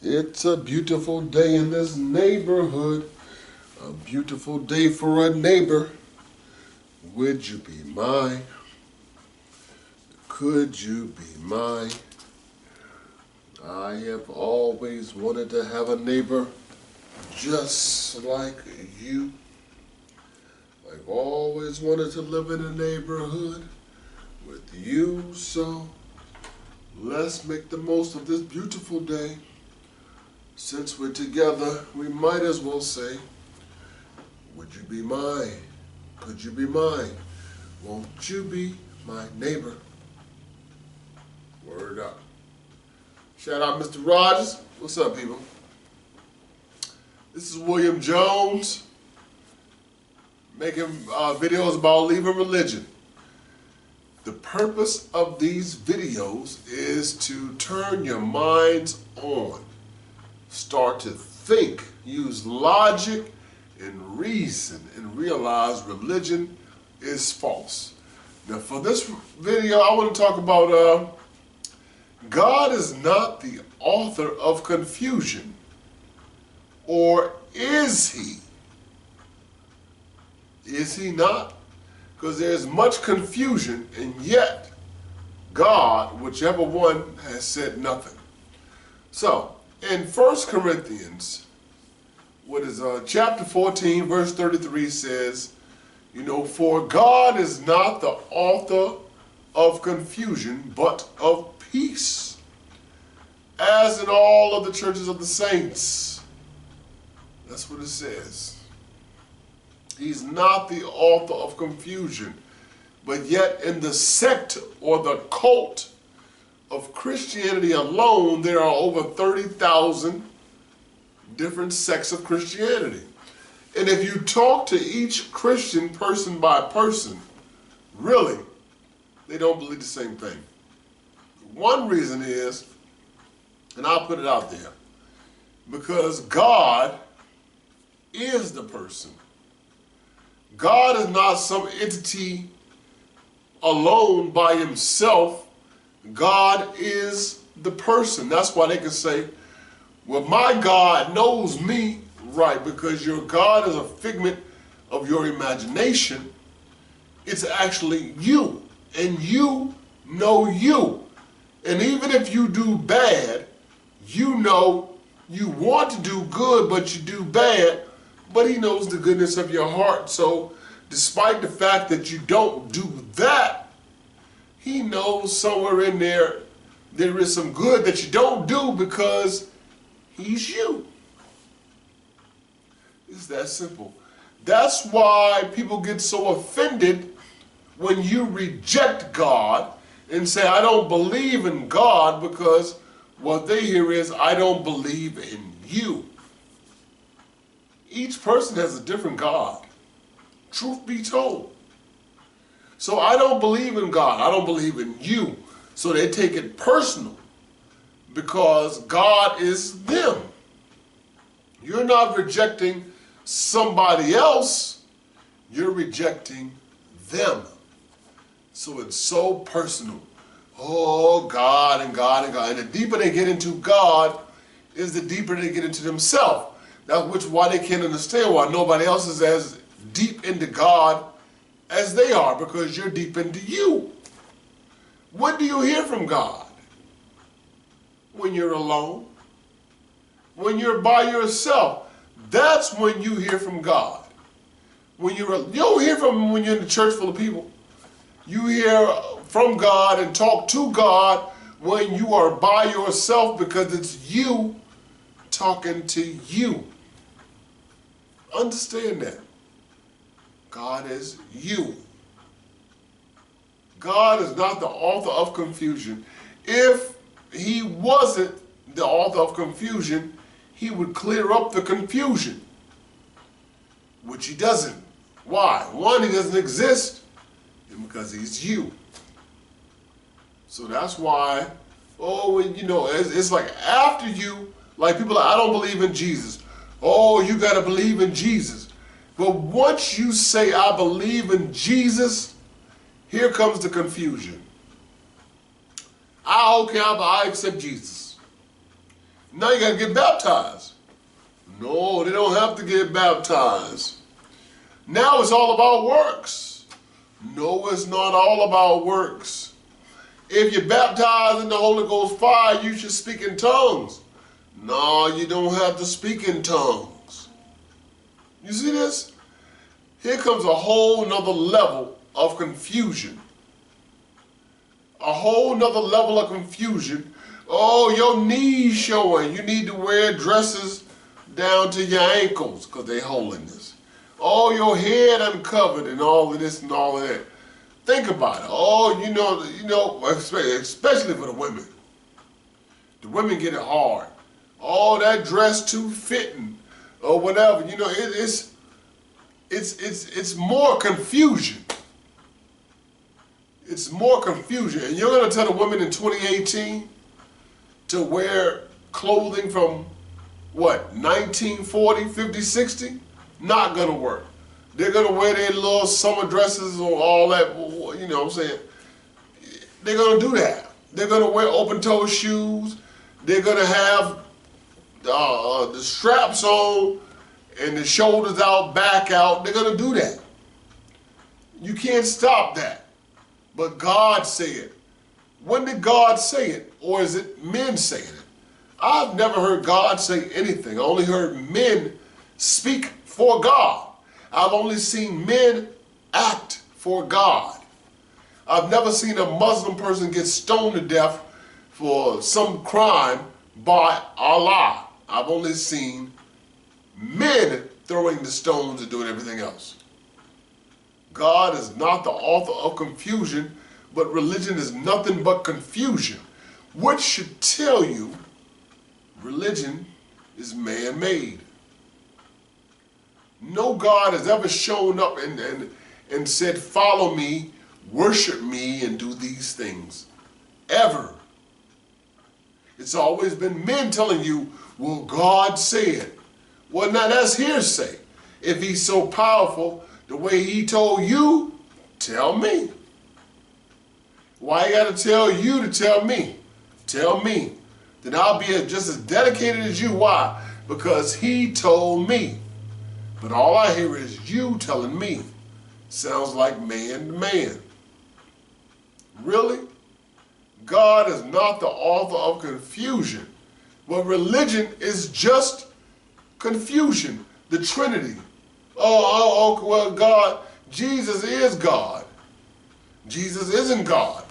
It's a beautiful day in this neighborhood. A beautiful day for a neighbor. Would you be mine? Could you be mine? I have always wanted to have a neighbor just like you. I've always wanted to live in a neighborhood with you, so let's make the most of this beautiful day. Since we're together, we might as well say, would you be mine? Could you be mine? Won't you be my neighbor? Word up. Shout out Mr. Rogers. What's up, people? This is William Jones making videos about leaving religion. The purpose of these videos is to turn your minds on. Start to think, use logic and reason, and realize religion is false. Now for this video, I want to talk about God is not the author of confusion. Or is he? Is he not? Because there's much confusion, and yet God, whichever one, has said nothing. So, in 1 Corinthians, chapter 14, verse 33 says, for God is not the author of confusion, but of peace, as in all of the churches of the saints. That's what it says. He's not the author of confusion, but yet in the sect or the cult of Christianity alone, there are over 30,000 different sects of Christianity. And if you talk to each Christian person by person, really, they don't believe the same thing. One reason is, and I'll put it out there, because God is the person. God is not some entity alone by himself. God is the person. That's why they can say, well, my God knows me, right? Because your God is a figment of your imagination. It's actually you, and you know you. And even if you do bad, you know you want to do good, but you do bad, but he knows the goodness of your heart. So despite the fact that you don't do that, he knows somewhere in there is some good that you don't do because he's you. It's that simple. That's why people get so offended when you reject God and say, I don't believe in God, because what they hear is, I don't believe in you. Each person has a different God, truth be told. So I don't believe in God, I don't believe in you. So they take it personal because God is them. You're not rejecting somebody else, you're rejecting them. So it's so personal. Oh, God and God and God. And the deeper they get into God is the deeper they get into themselves. That's why they can't understand why nobody else is as deep into God as they are, because you're deep into you. When do you hear from God? When you're alone. When you're by yourself. That's when you hear from God. You don't hear from him when you're in the church full of people. You hear from God and talk to God when you are by yourself, because it's you talking to you. Understand that. God is you. God is not the author of confusion. If he wasn't the author of confusion, he would clear up the confusion, which he doesn't. Why? One, he doesn't exist, and because he's you. So that's why, it's like after you, like people are, I don't believe in Jesus. Oh, you got to believe in Jesus. But once you say, I believe in Jesus, here comes the confusion. I accept Jesus. Now you got to get baptized. No, they don't have to get baptized. Now it's all about works. No, it's not all about works. If you're baptized in the Holy Ghost fire, you should speak in tongues. No, you don't have to speak in tongues. You see this? Here comes a whole nother level of confusion. A whole nother level of confusion. Oh, your knees showing. You need to wear dresses down to your ankles because they're holiness. Oh, your head uncovered and all of this and all of that. Think about it. Oh, you know, especially for the women. The women get it hard. Oh, that dress too fitting or whatever. You know, it's more confusion. It's more confusion. And you're going to tell the women in 2018 to wear clothing from, what, 1940, 50, 60? Not going to work. They're going to wear their little summer dresses or all that, you know what I'm saying? They're going to do that. They're going to wear open-toe shoes. They're going to have the straps on and the shoulders out, back out. They're going to do that. You can't stop that. But God said. When did God say it? Or is it men saying it? I've never heard God say anything. I only heard men speak for God. I've only seen men act for God. I've never seen a Muslim person get stoned to death for some crime by Allah. I've only seen men throwing the stones and doing everything else. God is not the author of confusion, but religion is nothing but confusion, which should tell you religion is man-made. No God has ever shown up and said, follow me, worship me, and do these things. Ever. It's always been men telling you, well, God said. Well, now that's hearsay. If he's so powerful, the way he told you, tell me. Why you got to tell you to tell me? Tell me. Then I'll be just as dedicated as you. Why? Because he told me. But all I hear is you telling me. Sounds like man to man. Really? God is not the author of confusion. But religion is just confusion. The Trinity. Oh, well, God, Jesus is God. Jesus isn't God.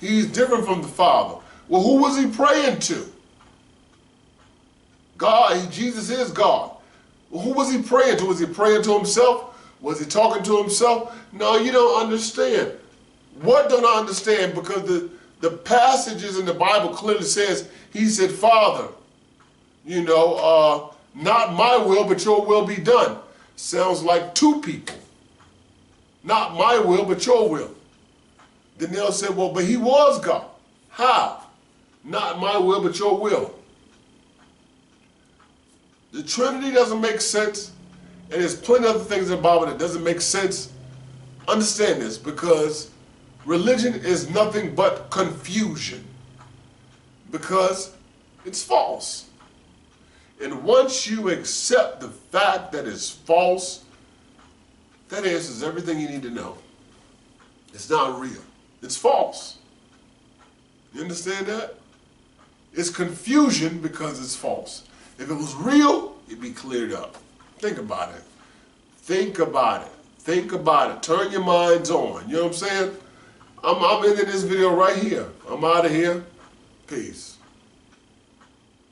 He's different from the Father. Well, who was he praying to? God, Jesus is God. Well, who was he praying to? Was he praying to himself? Was he talking to himself? No, you don't understand. What don't I understand? Because the passages in the Bible clearly says, he said, Father, you know, not my will, but your will be done. Sounds like two people. Not my will, but your will. Then they'll say, well, but he was God. How? Not my will, but your will. The Trinity doesn't make sense, and there's plenty of other things in the Bible that doesn't make sense. Understand this, because religion is nothing but confusion. Because it's false. And once you accept the fact that it's false, that answers everything you need to know. It's not real. It's false. You understand that? It's confusion because it's false. If it was real, it'd be cleared up. Think about it. Think about it. Think about it. Turn your minds on. You know what I'm saying? I'm ending this video right here. I'm out of here. Peace.